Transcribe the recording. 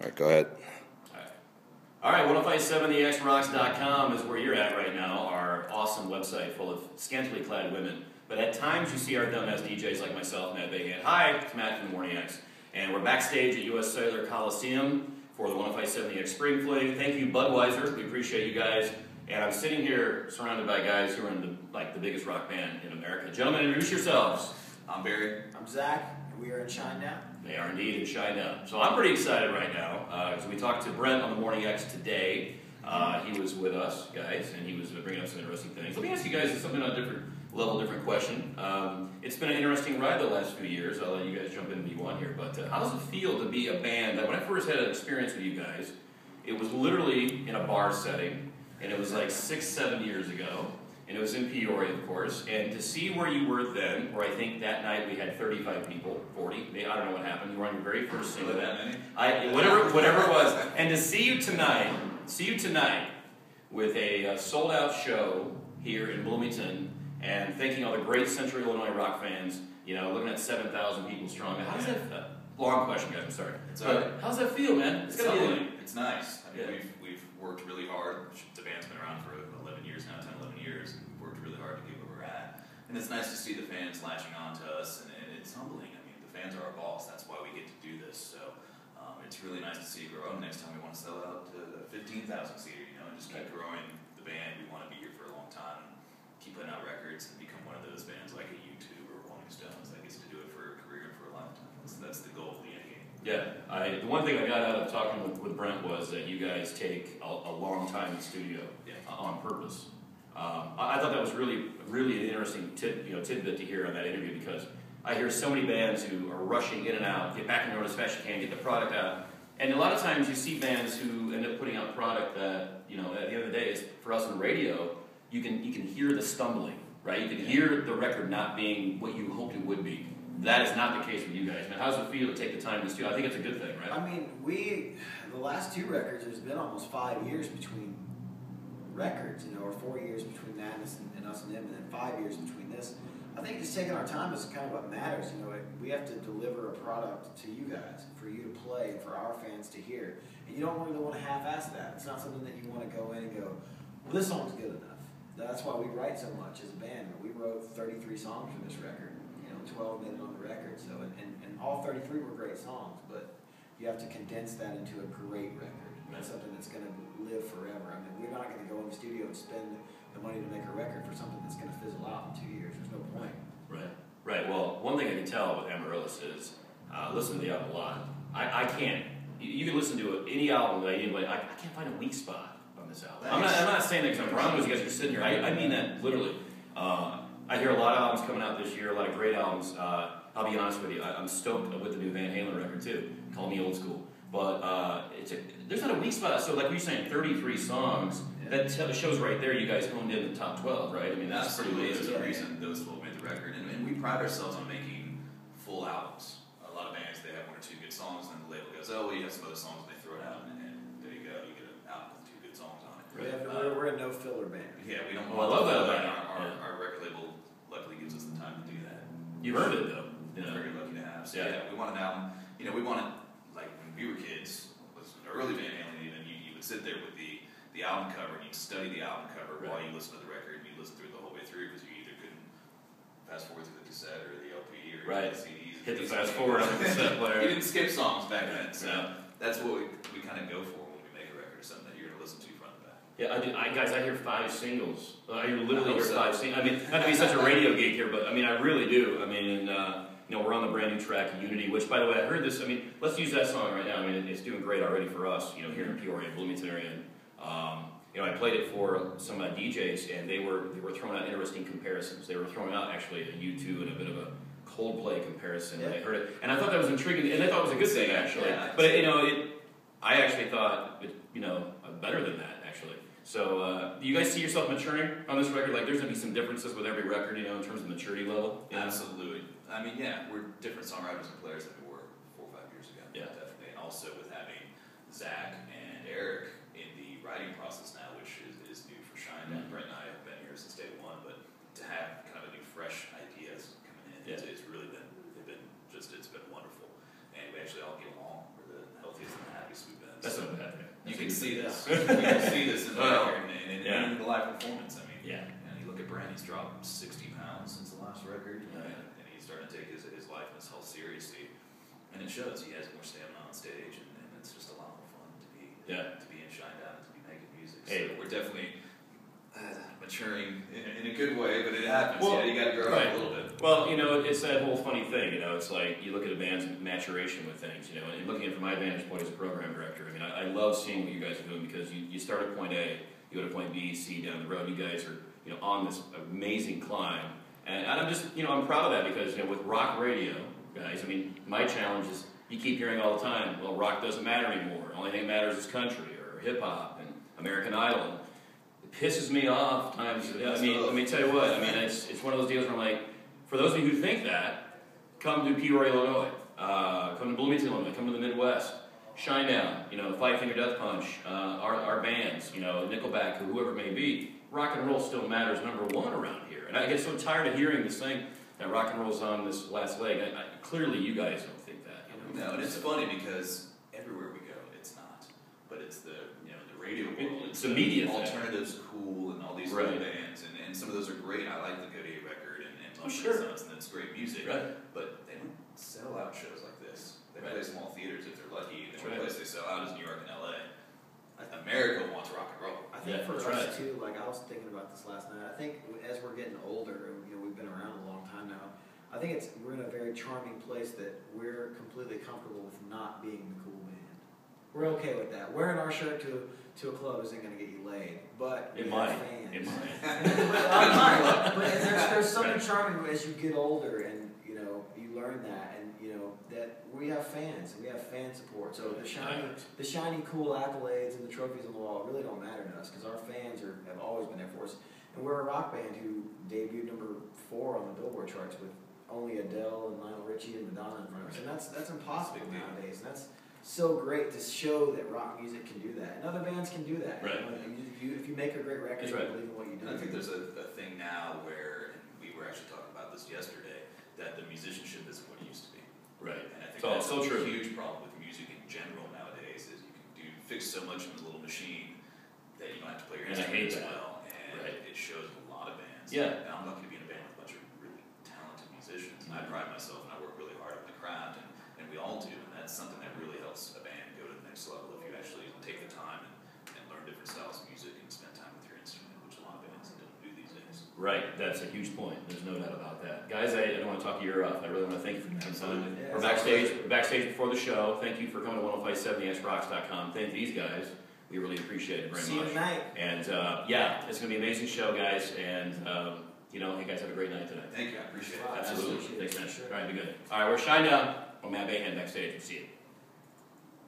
All right, go ahead. All right, 1057thexrocks.com is where you're at right now, our awesome website full of scantily clad women. But at times you see our dumbass DJs like myself, Matt Bahan. Hi, it's Matt from the Morning X. And we're backstage at US Cellular Coliseum for the 1057 Spring Fling. Thank you, Budweiser. We appreciate you guys. And I'm sitting here surrounded by guys who are in the biggest rock band in America. Gentlemen, introduce yourselves. I'm Barry. I'm Zach, and we are in Shinedown. They are indeed in Shinedown. So I'm pretty excited right now, because we talked to Brent on the Morning X today. He was with us, guys, and he was bringing up some interesting things. Let me ask you guys something on a different level, different question. It's been an interesting ride the last few years. I'll let you guys jump in if you want here. But how does it feel to be a band that when I first had an experience with you guys, it was literally in a bar setting, and it was like 6-7 years ago. And it was in Peoria, of course, and to see where you were then, where I think that night we had 35 people, 40, I don't know what happened, you were on your very first single. Whatever it was, and to see you tonight with a sold-out show here in Bloomington, and thanking all the great Central Illinois rock fans, you know, looking at 7,000 people strong. How does that, long question, guys, I'm sorry. How does that feel, man? It's nice. I mean, we've worked really hard. The band's been around for 11 years now, 10, 11 years. And we've worked really hard to get where we're at. And it's nice to see the fans latching on to us, and it's humbling. I mean, the fans are our boss. That's why we get to do this. So it's really nice to see it grow. Next time we want to sell out to the 15,000 seater, you know, and just keep growing the band. We want to be here for a long time, keep putting out records, and become one of those bands like a U2 or Rolling Stones that gets to do it for a career and for a lifetime. That's the goal of the end game. Yeah, the one thing I got out of talking with Brent was that you guys take a long time in the studio on purpose. I thought that was really an interesting tidbit to hear on that interview, because I hear so many bands who are rushing in and out, get back on the road as fast as you can, get the product out. And a lot of times you see bands who end up putting out product that, you know, at the end of the day, is for us on radio, you can hear the stumbling, right? You can hear the record not being what you hoped it would be. That is not the case with you guys, man. How does it feel to take the time to studio? I think it's a good thing, right? I mean, the last two records, there's been almost 5 years between records, you know, or 4 years between that and us and them, and then 5 years between this. I think just taking our time is kind of what matters, you know. We have to deliver a product to you guys, for you to play, for our fans to hear. And you don't really want to half-ass that. It's not something that you want to go in and go, well, this song's good enough. That's why we write so much as a band. We wrote 33 songs for this record. 12 minutes on the record, so and all 33 were great songs, but you have to condense that into a great record. That's something that's going to live forever. I mean, we're not going to go in the studio and spend the money to make a record for something that's going to fizzle out in 2 years. There's no point. Right. Well, one thing I can tell with Amaryllis is listen to the album a lot. I can't. You can listen to any album that anybody. I can't find a weak spot on this album. I'm not saying that because I'm proud of you guys are sitting here. I mean that literally. I hear a lot of albums coming out this year, a lot of great albums. I'll be honest with you, I'm stoked with the new Van Halen record too. Call me old school. But there's not a weak spot. So like you're saying, 33 songs, that shows right there you guys honed in the top 12, right? I mean, that's pretty amazing. There's a reason those 12 made the record. And we pride ourselves on making full albums. A lot of bands, they have 1 or 2 good songs, and then the label goes, oh, well, you have some other songs, and they throw it out, and there you go. You get an album with 2 good songs on it. We're a no-filler band. Yeah, we don't I love that about our record label luckily gives us the time to do that. You've earned it, though. We're very lucky to have. So yeah, we want an album. You know, we want it, like when we were kids, was an early Van Halen even, you would sit there with the album cover, and you'd study the album cover while you listen to the record, and you'd listen through it the whole way through, because you either couldn't fast forward through the cassette or the LP or the CDs. Hit the fast forward on the cassette player. You didn't skip songs back then, so that's what we kind of go for when we make a record, or something that you're going to listen to front and back. Yeah, guys, I hear 5 singles. I literally hear 5 singles. I mean, not to be such a radio geek here, but I mean, I really do. I mean, you know, we're on the brand new track, Unity, which, by the way, I heard this. I mean, let's use that song right now. I mean, it's doing great already for us, you know, here in Peoria, Bloomington area. You know, I played it for some DJs, and they were throwing out interesting comparisons. They were throwing out actually a U2 and a bit of a Coldplay comparison. And I heard it, and I thought that was intriguing, and I thought it was a good thing actually. Yeah, but you know, I actually thought you know, better than that actually. So, do you guys see yourself maturing on this record? Like, there's going to be some differences with every record, you know, in terms of maturity level? Yeah. Absolutely. I mean, yeah, we're different songwriters and players than we were 4 or 5 years ago. Yeah. Definitely. And also with having Zach and Eric in the writing process now, which is new for Shinedown. Brent and I have been here since day 1, but to have kind of a new, fresh ideas coming in, it's really been, it's been wonderful. And we actually all get along. We're the healthiest and happiest we've That's not bad. You can see this. You can see this in the record and Yeah. in the live performance. I mean, Yeah. and you look at Brent, he's dropped 60 pounds since the last record, and he's starting to take his life and his health seriously. And it shows. He has more stamina on stage, and it's just a lot more fun to be in Shinedown and to be making music. Hey. So we're definitely maturing in a good way, but it happens. Well, you got to grow up a little bit. Well, it's that whole funny thing, it's like you look at a band's maturation with things, and looking at it from my vantage point as a program director, I mean, I love seeing what you guys are doing because you start at point A, you go to point B, C, down the road, you guys are, on this amazing climb, and I'm just, I'm proud of that because, with rock radio, guys, I mean, my challenge is you keep hearing all the time, well, rock doesn't matter anymore, the only thing that matters is country or hip-hop and American Idol. It pisses me off times. I mean, let me tell you what. I mean, it's one of those deals where I'm like, for those of you who think that, come to Peoria, Illinois. Come to Bloomington, Illinois. Come to the Midwest. Shinedown. Five Finger Death Punch. Our bands. Nickelback, whoever it may be. Rock and roll still matters number one around here. And I get so tired of hearing this thing that rock and roll's on this last leg. Clearly, you guys don't think that. No, and it's funny because everywhere we go, it's not. But it's the radio world. It's the media thing. Alternative's cool and all these Right. cool bands, and some of those are great. I like the Good A record and Sure. Sons, and it's great music. Right. But they don't sell out shows like this. They Right. play small theaters if they're lucky. The That's only right. place they sell out is New York and LA. America wants rock and roll. I think Yeah, for that's us right. too, like I was thinking about this last night. I think as we're getting older, and we've been around a long time now. I think we're in a very charming place that we're completely comfortable with not being the cool band. We're okay with that. Wearing our shirt to a club isn't going to get you laid, but It we might. have fans. It might. But there's something charming as you get older, and you learn that, and that we have fans and we have fan support. So the shiny, cool accolades and the trophies on the wall really don't matter to us because our fans have always been there for us. And we're a rock band who debuted number 4 on the Billboard charts with only Adele and Lionel Richie and Madonna in front of us, and that's impossible nowadays. And that's so great to show that rock music can do that, and other bands can do that. Right. If you make a great record, That's you right. believe in what you do. And I think there's a thing now where, and we were actually talking about this yesterday, that the musicianship isn't what it used to be. Right. And I think So- that's so a true. huge problem with music in general nowadays is you can fix so much in a little machine that you don't have to play your And I hate instruments that. well. And Right. it shows a lot of bands. Yeah. And I'm lucky to be in a band with a bunch of really talented musicians. And I pride myself and I work really hard at my craft, and we all do. And that's something that really helps a band go to the next level if you actually take the time and learn different styles of music and spend time with your instrument, which a lot of bands don't do these days. Right, that's a huge point. There's no doubt about that. Guys, I don't want to talk your off. I really want to thank you for your time. Yeah, We're backstage before the show. Thank you for coming to 1057xrocks.com. Thank these guys. We really appreciate it very See much. you tonight. And it's going to be an amazing show, guys. And you guys have a great night tonight. Thank you, I appreciate it. Wow. Absolutely. Appreciate it. Thanks, man. Sure. All right, be good. All right, we're Shinedown. I'm Matt Bahan backstage. We'll see you.